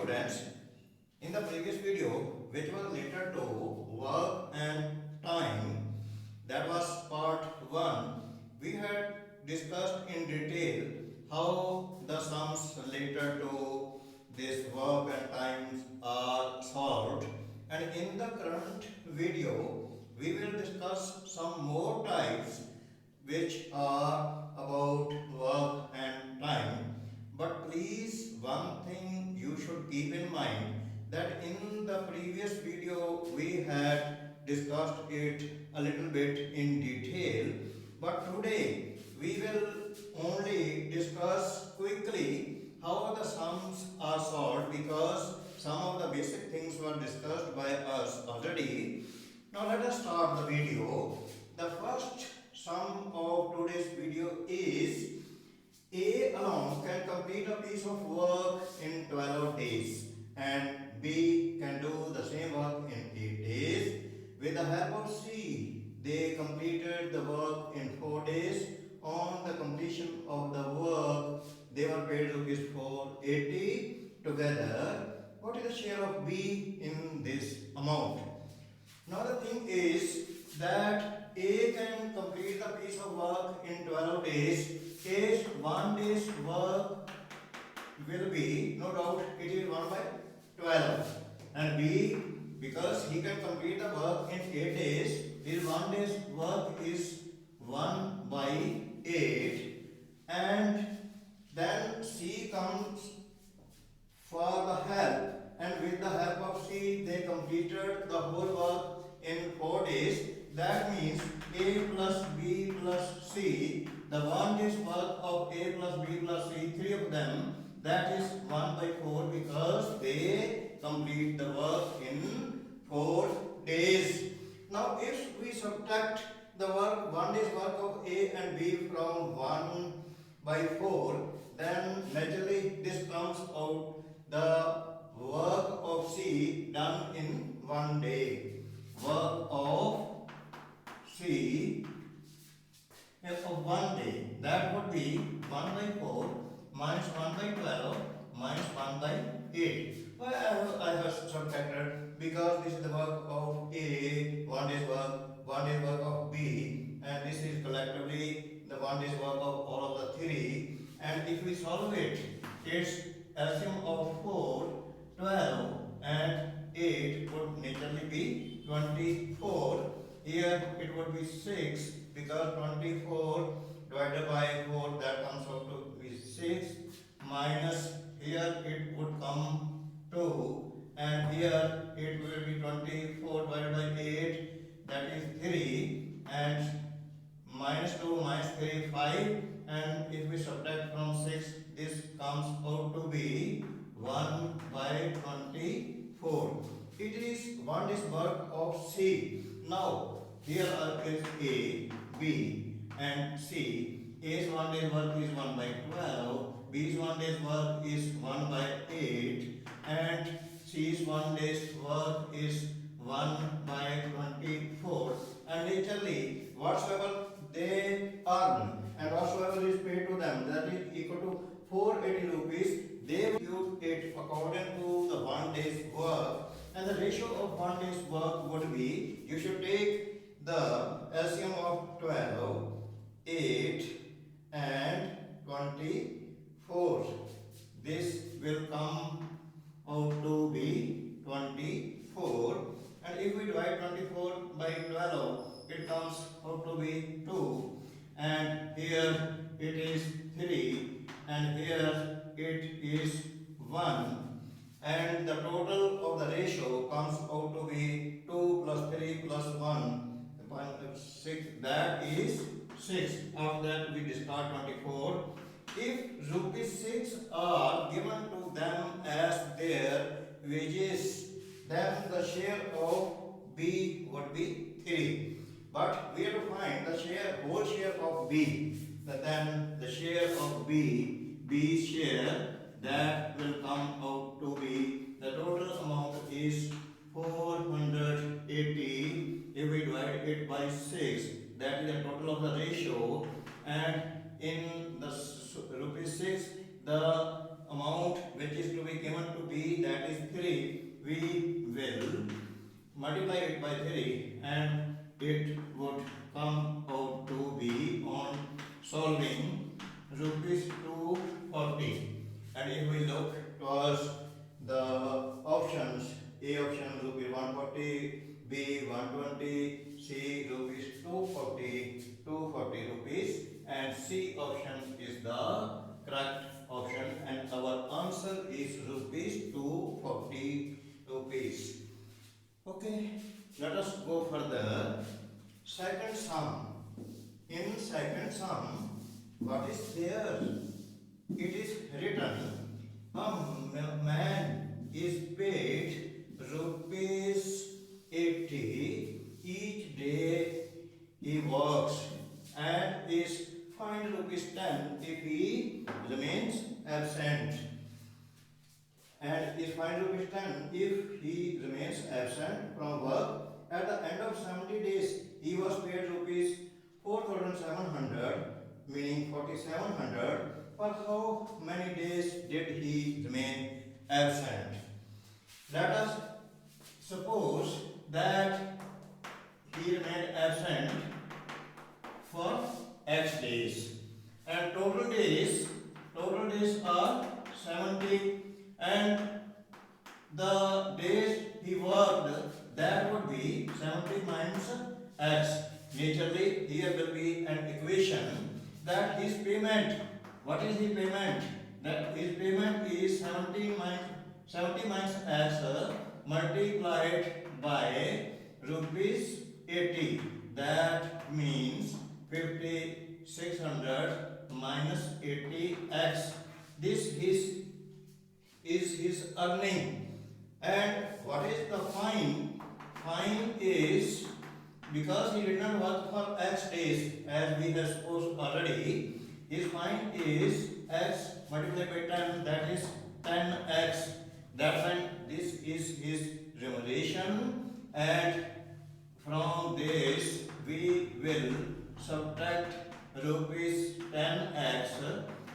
students, in the previous video, which was related to work and time, that was part 1, we had discussed in detail how the sums related to this work and times are solved. And in the current video, we will discuss some more types which are about work and time. But please, one thing you should keep in mind, that in the previous video we had discussed it a little bit in detail, but today we will only discuss quickly how the sums are solved, because some of the basic things were discussed by us already. Now let us start the video. The first sum of today's video is A alone can complete a piece of work in 12 days and B can do the same work in 8 days. With the help of C, they completed the work in 4 days. On the completion of the work, they were paid rupees 480 together. What is the share of B in this amount? Now the thing is that A can complete the piece of work in 12 days. A's 1 day's work will be, no doubt, it is 1 by 12. And B, because he can complete the work in 8 days, his 1 day's work is 1 by 8. And then C comes for the help, and with the help of C they completed the whole work in 4 days. That means A plus B plus C, the 1 day's work of A plus B plus C, 3 of them, that is 1 by 4, because they complete the work in 4 days. Now if we subtract the work, 1 day's work of A and B from 1 by 4, then naturally this comes out the work of C done in 1 day. Work of C of 1 day, that would be 1 by 4 minus 1 by 12 minus 1 by 8. Why I have subtracted? Because this is the work of A, 1 day's work, 1 day's work of B, and this is collectively the 1 day's work of all of the 3. And if we solve it, its LCM of 4, 12 and 8 would naturally be 24. Here it would be 6, because 24 divided by 4, that comes out to be 6, minus here it would come 2, and here it will be 24 divided by 8, that is 3, and minus 2 minus 3 5, and if we subtract from 6, this comes out to be 1 by 24. It is 1 day's work of C. Now here is A, B and C. A's 1 day's work is 1 by 12, B's 1 day's work is 1 by 8, and C's 1 day's work is 1 by 24. And naturally, whatsoever they earn and whatsoever is paid to them, that is equal to 480 rupees, they will compute it according to the 1 day's work. And the ratio of 1 day's work would be, you should take the LCM of 12, 8 and 24. This will come out to be 24. And if we divide 24 by 12, it comes out to be 2. And here it is 3. And here it is 1. And the total of the ratio comes out to be 2 plus 3 plus 1, 6, that is 6. After that we discard 24. If rupees 6 are given to them as their wages, then the share of B would be 3. But we have to find the whole share of B. Then the share of B's share, that will come out to be, the total amount is 480. If we divide it by 6, that is the total of the ratio. And in the rupees 6, the amount which is to be given to B, that is 3, we will multiply it by 3 and it would come out to be on solving rupees 240. And if we look towards the options, A option rupees 140, B 120, C rupees 240 rupees, and C option is the correct option, and our answer is rupees 240 rupees. Okay, let us go further. Second sum. In second sum, what is there? It is written, a man is paid rupees 80 each day he works and is fined rupees 10 if he remains absent. And is fined rupees 10 if he remains absent from work. At the end of 70 days, he was paid rupees 4,700, meaning 4,700. For how many days did he remain absent? Let us suppose that he remained absent for X days, and total days are 70, and the days he worked, that would be 70 minus X. Naturally, here will be an equation that his payment, what is his payment? That his payment is 70 minus X multiplied by rupees 80. That means 5,600 minus 80x. This is his earning. And what is the fine? Fine is, because he did not work for X days, as we have supposed already, his fine is X multiplied by 10, that is 10x. That's why this is his remuneration, and from this we will subtract rupees 10x,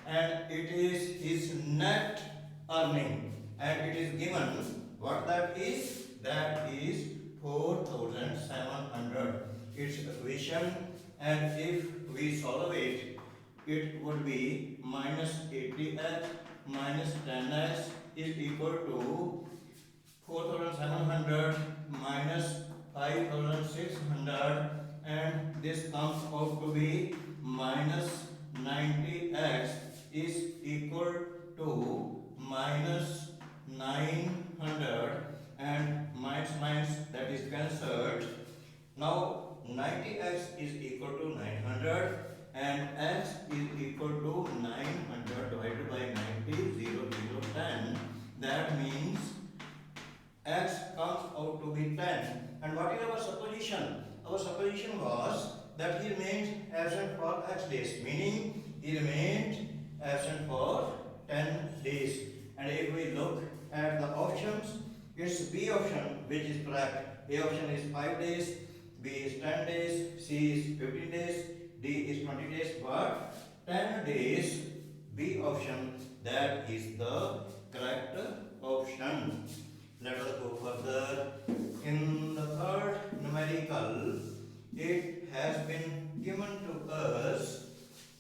and it is his net earning, and it is given what that is. That is 4,700. Its equation, and if we solve it, it would be minus 80x minus 10x is equal to 4,700 minus 5,600, and this comes out to be minus 90x is equal to minus 900, and minus that is cancelled. Now 90x is equal to 900, and x is equal to 900 divided by 90, 0, 0, 10. That means x comes out to be 10. And what is our supposition? Our supposition was that he remained absent for x days, meaning he remained absent for 10 days. And if we look at the options, it's B option which is correct. A option is 5 days, B is 10 days, C is 15 days, D is 20 days, but 10 days, B option, that is the correct option. Let us go further. In the third numerical, it has been given to us,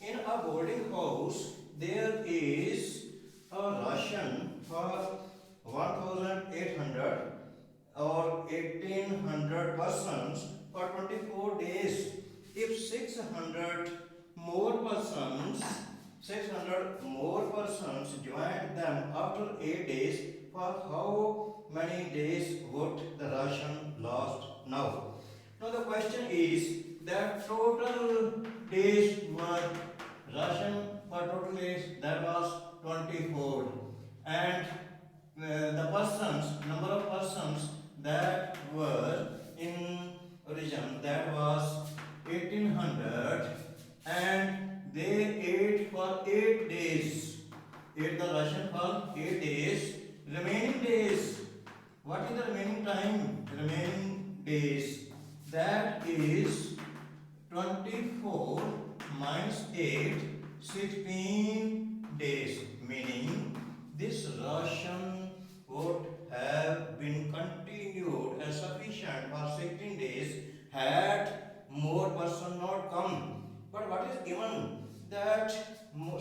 in a boarding house there is a ration for 1,800 or 1,800 persons for 24 days. If 600 more persons joined them after 8 days, for how many days would the ration last now? Now the question is that total days were ration for total days, that was 24, and the number of persons that were in origin, that was 1,800, and they ate for 8 days. Ate the ration for 8 days. Remaining days, what is the remaining time? Remaining days, that is 24 minus 8, 16 days, meaning this ration would have been continued as sufficient for 16 days had more person not come. But what is given that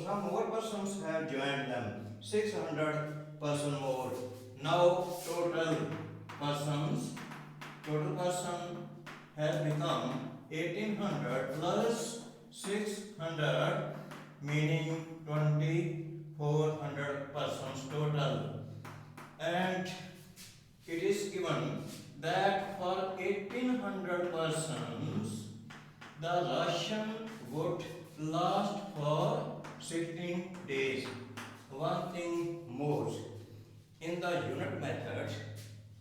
some more persons have joined them, 600 person more. Now total person has become 1800 plus 600, meaning 2400 persons total. And it is given that for 1800 persons the ration would last for 16 days. One thing more, in the unit method,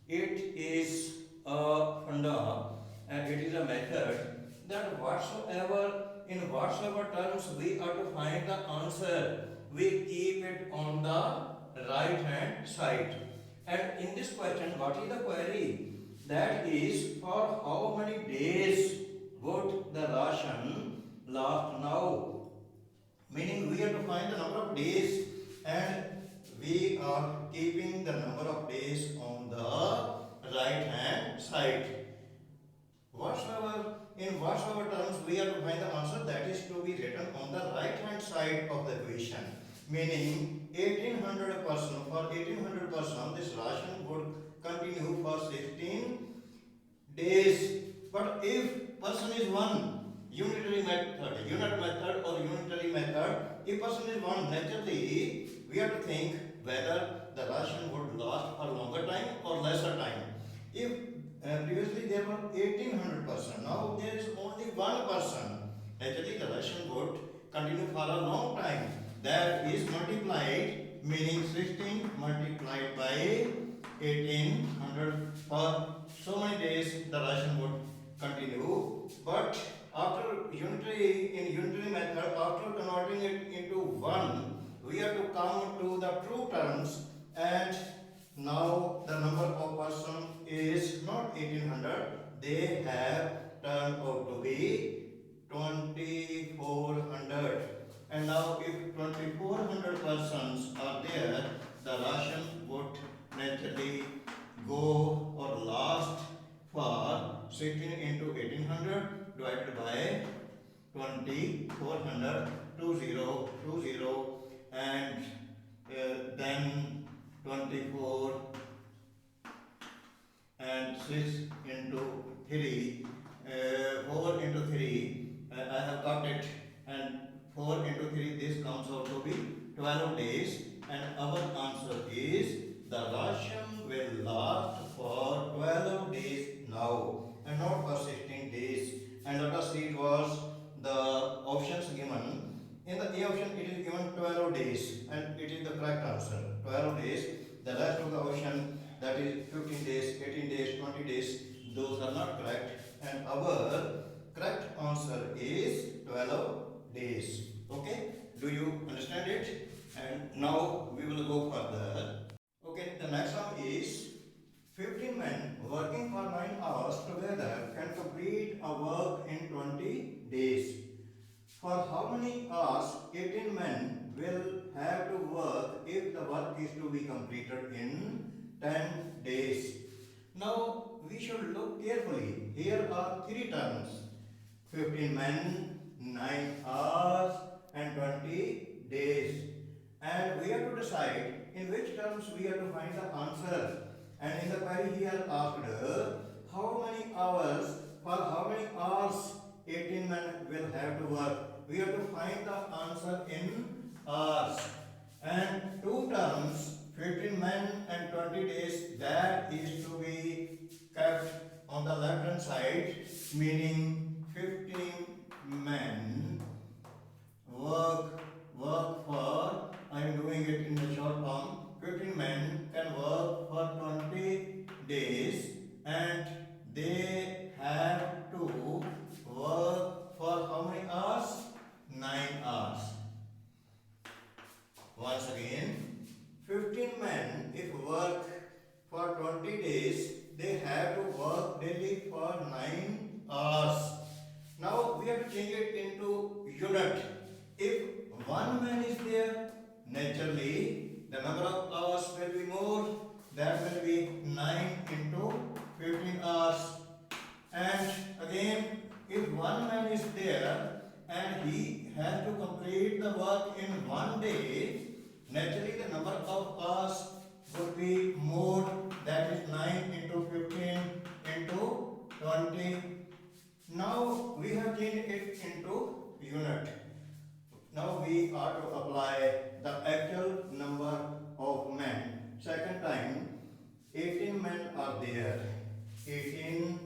it is a funda and it is a method that in whatsoever terms we are to find the answer, we keep it on the right hand side. And in this question, what is the query? That is, for how many days would the ration last now? Meaning we have to find the number of days and we are keeping the number of days on the right hand side. In whatsoever terms we are to find the answer, that is to be written on the right hand side of the equation. Meaning 1800 person, for 1800 person this ration would continue for 16 days. But if person is one, unit method or unitary method, if person is one, naturally we have to think whether the ration would last for longer time or lesser time. If previously there were 1800 person, now there is only one person, naturally the ration would continue for a long time. That is multiplied, meaning 16 multiplied by 1800, for so many days the ration would continue. But in unitary method, after converting it into one, we have to come to the true terms, and now the number of person is not 1800, they have turned out to be 2400. And now if 2400 persons are there, the ration would naturally go or last for 16 into 1800 divided by 2400, 2020, and then 24 and 6 into 3, 4 into 3, I have got it, and 4 into 3, this comes out to be 12 days, and our answer is the ration will last for 12 days now and not for 16 days. And let us see was the options given. In the A option it is given 12 days and it is the correct answer, 12 days. The rest of the option, that is 15 days, 18 days, 20 days, those are not correct, and our correct answer is 12 days. Okay, do you understand it? And now we will go further. Okay, the next one is 15 men working for 9 hours together can complete a work in 20 days. For how many hours 18 men will have to work if the work is to be completed in 10 days? Now we should look carefully. Here are three terms: 15 men, 9 hours, and 20 days. And we have to decide in which terms we have to find the answer. And in the query here asked, how many hours, for how many hours 18 men will have to work? We have to find the answer in hours. And two terms, 15 men and 20 days, that is to be kept on the left hand side, meaning 15 men work for, I am doing it in the short form, 15 men can work for 20 days and they have to work for how many hours? 9 hours. Once again, 15 men if work for 20 days, they have to work daily for 9 hours. Now we have to change it into unit. If one man is there, naturally the number of if one man is there and he has to complete the work in one day, naturally the number of hours would be more, that is 9 into 15 into 20. Now we have changed it into unit. Now we are to apply the actual number of men. Second time, 18 men are there. 18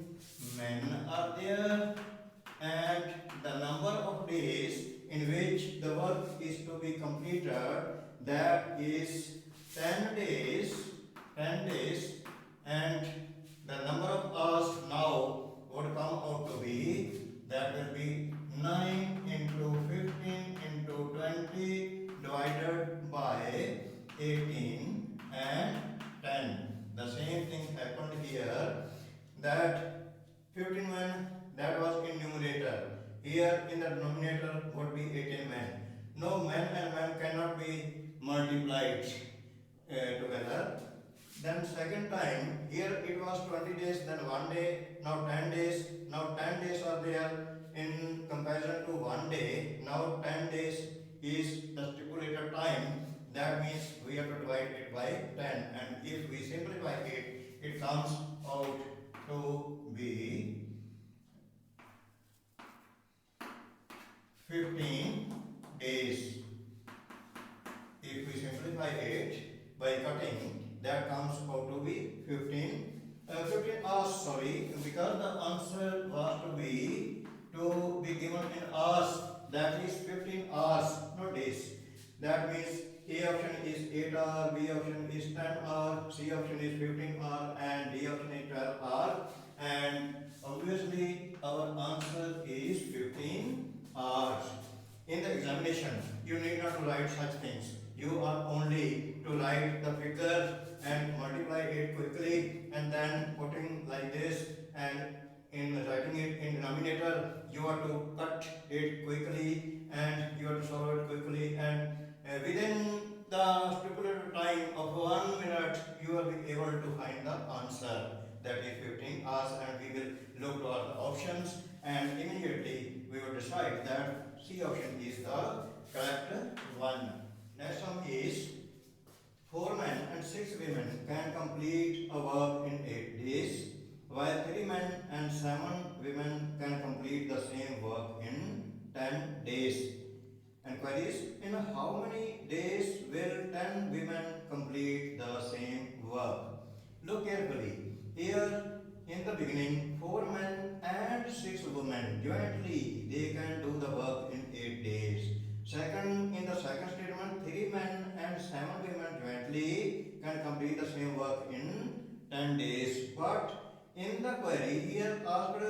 men are there, and the number of days in which the work is to be completed, that is 10 days. 10 days, and the number of hours now would come out to be, that will be 9 into 15 into 20 divided by 18 and 10. The same thing happened here, that 15 men, that was in numerator. Here in the denominator would be 18 men. No, men and men cannot be multiplied together. Then second time, here it was 20 days, then 1 day, now 10 days. Now 10 days are there in comparison to 1 day. Now 10 days is the stipulated time. That means we have to divide it by 10. And if we simplify it, it comes out to be 15 days. If we simplify it by cutting, that comes out to be 15 hours, sorry, because the answer was to be given in hours, that is 15 hours, not days. That means A option is 8 hours, B option is 10 hours, C option is 15 hours, and D option is 12 hours. And obviously our answer is 15 hours. In the examination, you need not to write such things. You are only to write the figure and multiply it quickly, and then putting like this, and in writing it in denominator, you are to cut it quickly and you have to solve it quickly, and within the stipulated time of 1 minute you will be able to find the answer, that is 15 hours. And we will look to all the options, and immediately we will decide that C option is the correct one. Next one is 4 men and 6 women can complete a work in 8 days, while 3 men and 7 women can complete the same work in 10 days. Enquiries: in how many days will 10 women complete the same work? Look carefully. Here in the beginning, 4 men and 6 women jointly they can do the work in 8 days. Second, in the second statement, 3 men and 7 women jointly can complete the same work in 10 days. But in the query here asked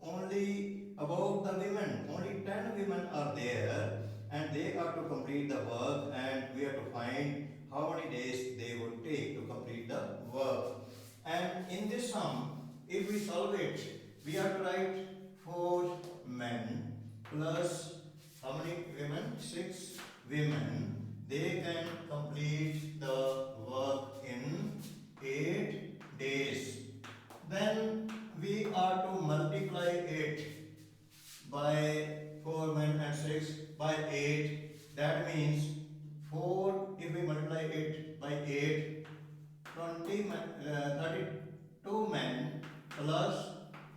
only about the women, only 10 women are there and they are to complete the work, and we have to find how many days they would take to complete the work. And in this sum, if we solve it, we have to write 4 men plus how many women? 6 women. They can complete the work in 8 days. Then we are to multiply it by 4 men and 6 by 8. That means 4, if we multiply it by 8, 32 men plus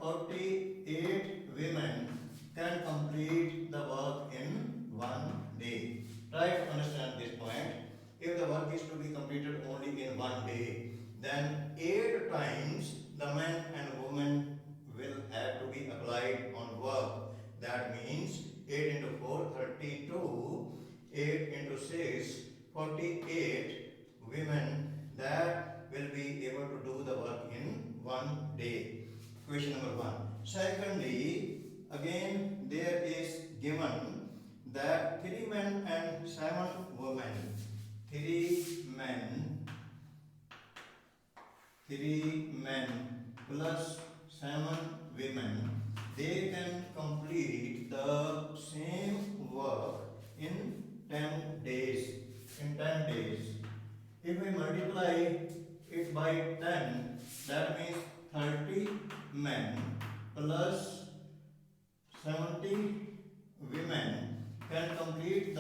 48 women can complete the work in 1 day. Try to understand this point. If the work is to be completed only in 1 day, then 8 times the men and women will have to be applied on work. That means 8 into 4, 32, 8 into 6, 48 women that will be able to do the work in 1 day. Question number 1. Secondly, again there is given that 3 men and 7 women. 3 men plus 7 women, they can complete the same work in 10 days. If we multiply it by 10, that means 30 men plus 7 women, they can complete the same work in 10 days. If we multiply it by 10, that means 30 men plus 7 women, they can complete the same work in 10 days. If we multiply it by 10, that means 30 men plus 7 women, they can complete the same work in 10 days. If we multiply it by 10, that means 30 men plus 7 women, they can complete the same work in 10 days.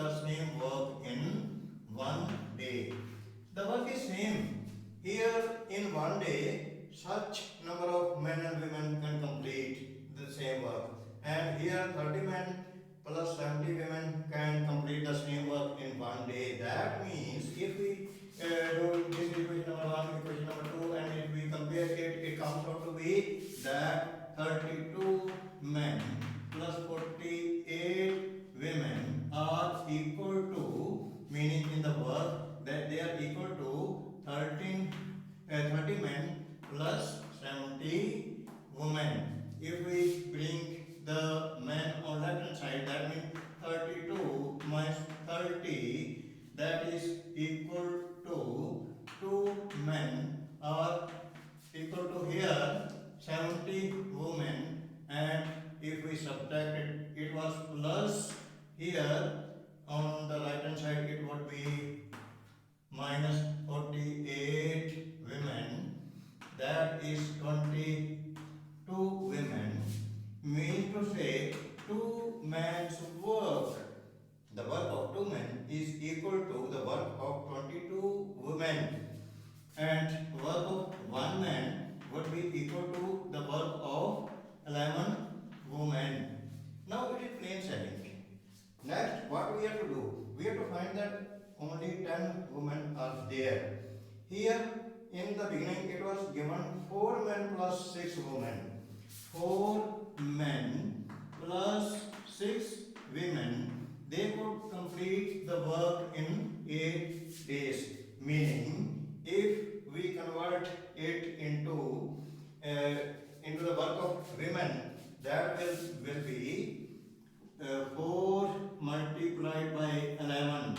the same work in one day. The work is same. Here in one day, such number of men and women can complete the same work. And here 30 men plus 70 women can complete the same work in one day. That means if we do this equation number 1, equation number 2, and if we compare it, it comes out to be that 32 men plus 48 women are equal to, meaning in the work that they are equal to 30 men plus 70 women. If we bring the men on left hand side, that means 32 minus 30, that is equal to 2 men are equal to here 70 women, and if we subtract it, it was plus here on the right hand side it would be minus 48 women, that is 22 women, means to say 2 men's work. The work of 2 men is equal to the work of 22 women, and work of 1 man would be equal to the work of 11 women. Now it is plain sailing. Next, what we have to do? We have to find that only 10 women are there. Here in the beginning it was given 4 men plus 6 women. 4 men plus 6 women, they could complete the work in 8 days. Meaning, if we convert it into the work of women, that will be 4 multiplied by 11.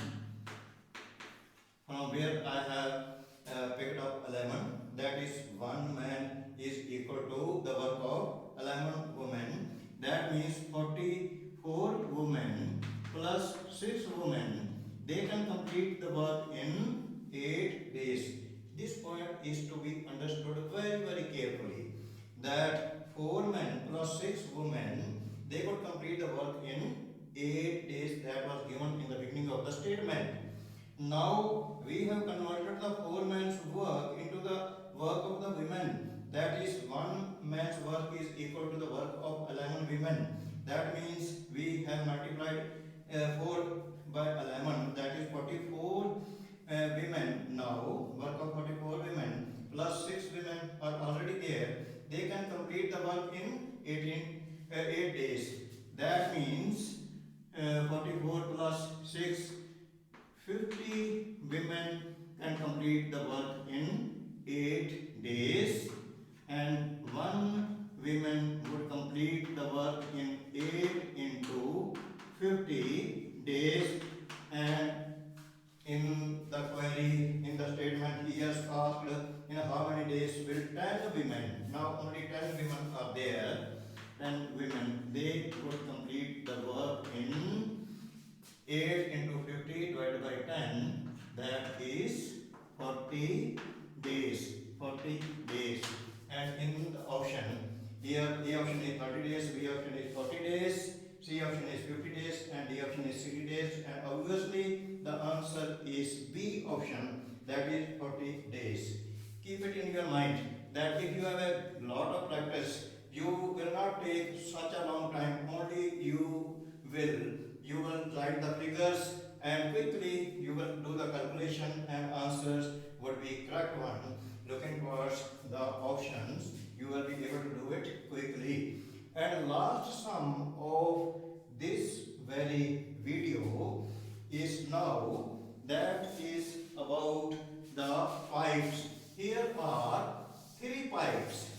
From where I have picked up 11, that is 1 man is equal to the work of 11 women. That means 44 women plus 6 women, they can complete the work in 8 days. This point is to be understood very carefully, that 4 men plus 6 women, they could complete the work in 8 days, that was given in the beginning of the statement. Now we have converted the 4 men's work into the work of the women. That is 1 man's work is equal to the work of 11 women. That means we have multiplied 4 by 11, that is 44 women. Now work of 44 women plus 6 women are already there. They can complete the work in 8 days. That means 44 plus 6, 50 women can complete the work in 8 days, and 1 woman would complete the work in 8 into 50 days. And in the query, in the statement, he has asked in how many days will 10 women, now only 10 women are there, 10 women, they would complete the work in 8 into 50 divided by 10, that is 40 days. 40 days. And in the option, here A option is 30 days, B option is 40 days, C option is 50 days, and D option is 60 days. And obviously the answer is B option, that is 40 days. Keep it in your mind that if you have a lot of practice, you will not take such a long time, only you will write the figures and quickly you will do the calculation and answers would be correct one. Looking towards the options, you will be able to do it quickly. And last sum of this very video is now, that is about the pipes. Here are 3 pipes.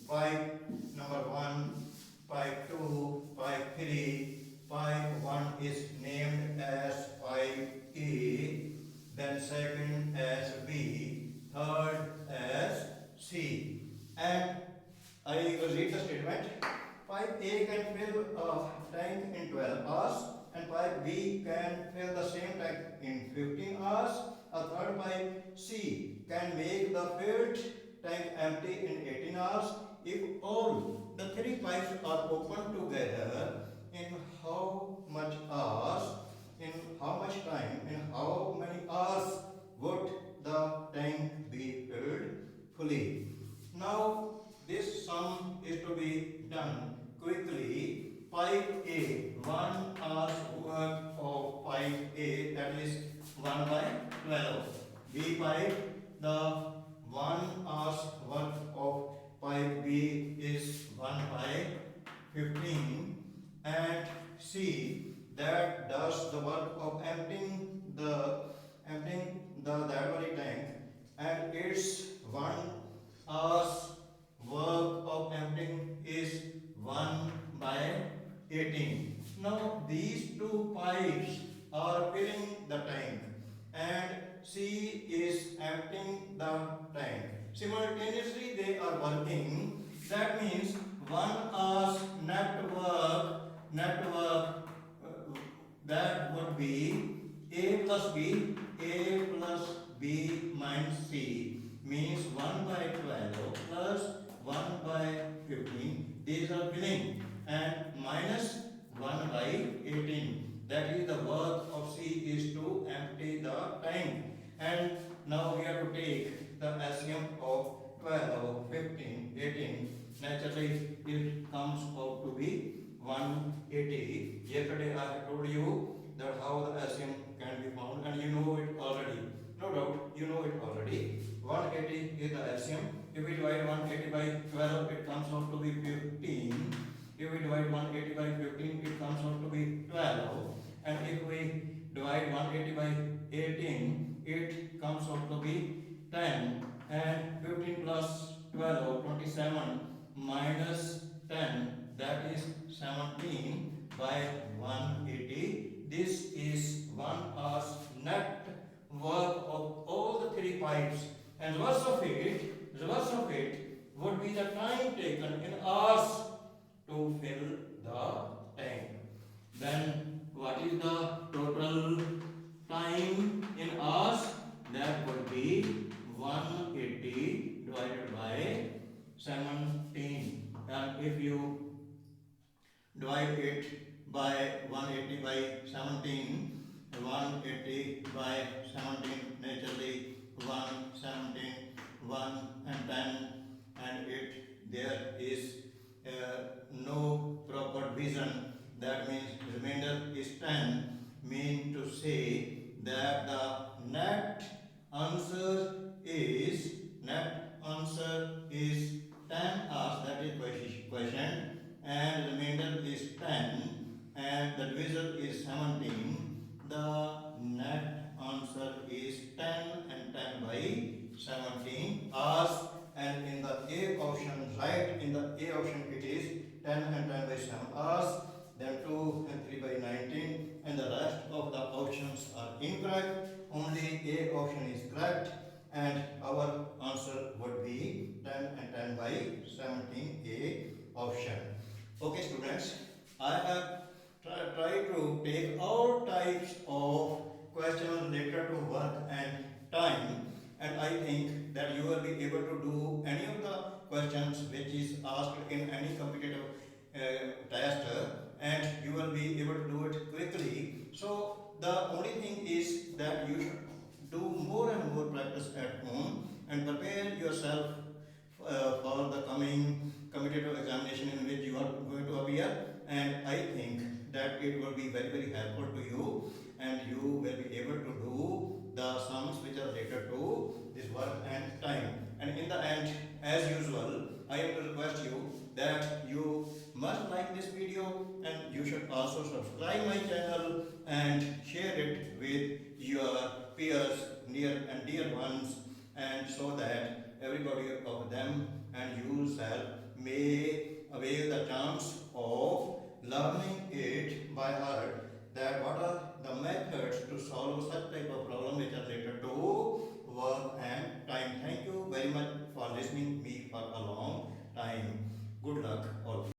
Pipe number 1, pipe 2, pipe 3. Pipe 1 is named as pipe A, then second as B, third as C. And I will read the statement. Pipe A can fill a tank in 12 hours, and pipe B can fill the same tank in 15 hours. A third pipe C can make the filled tank empty in 18 hours. If all the 3 pipes are opened together, in how much hours? In 5a, 1 hour's work of 5a, that is 1 by 12. B5, the 1 hour's work of 5b is 1 by 15. And C, that does the work of emptying the that very tank, and its 1 hour's work of emptying is 1 by 18. Now these two pipes are filling the tank and C is emptying the tank. Simultaneously they are working. That means 1 hour's net work that would be A plus B minus C means 1 by 12 plus 1 by 15. These are filling, and minus 1 by 18. That is the work of C is to empty the tank. And now we have to take the LCM of 12, 15, 18. Naturally, it comes out to be 180. Yesterday I have told you that how the LCM can be found, and you know it already. No doubt, you know it already. 180 is the LCM. If we divide 180 by 12, it comes out to be 15. If we divide 180 by 15, it comes out to be 12. And if we divide 180 by 18, it comes out to be 10. And 15 plus 12, 27 minus 10, that is 17 by 180. This is 1 hour's net work of all the three pipes, and reverse of it would be the time taken in hours to fill the tank. Then what is the total time in hours? That would be 180 divided by 17. And if you divide it by 180 by 17, 180 by 17, naturally 1, 17, 1 and 10, and there is no proper division. That means remainder is 10, mean to say that the net answer is 10 hours, that is question, and remainder is 10, and the divisor is 17. The net answer is 10 and 10 by 17 hours. And in the A option, right, in the A option it is 10 and 10 by 7 hours, then 2 and 3 by 19, and the rest of the options are incorrect. Only A option is correct, and our answer would be 10 and 10 by 17, A option. Okay students, I have tried to take all types of questions related to work and time, and I think that you will be able to do any of the questions which is asked in any competitive test, and you will be able to do it quickly. So the only thing is that you should do more and more practice at home and prepare yourself for the coming competitive examination in which you are going to appear. And I think that it will be very, very helpful to you, and you will be able to do the sums which are related to this work and time. And in the end, as usual, I am to request you that you must like this video, and you should also subscribe my channel and share it with your peers, near and dear ones, and so that everybody of them and you yourself may avail the chance of learning it by heart, that what are the methods to solve such type of problem which are related to work and time. Thank you very much for listening me for a long time. Good luck all.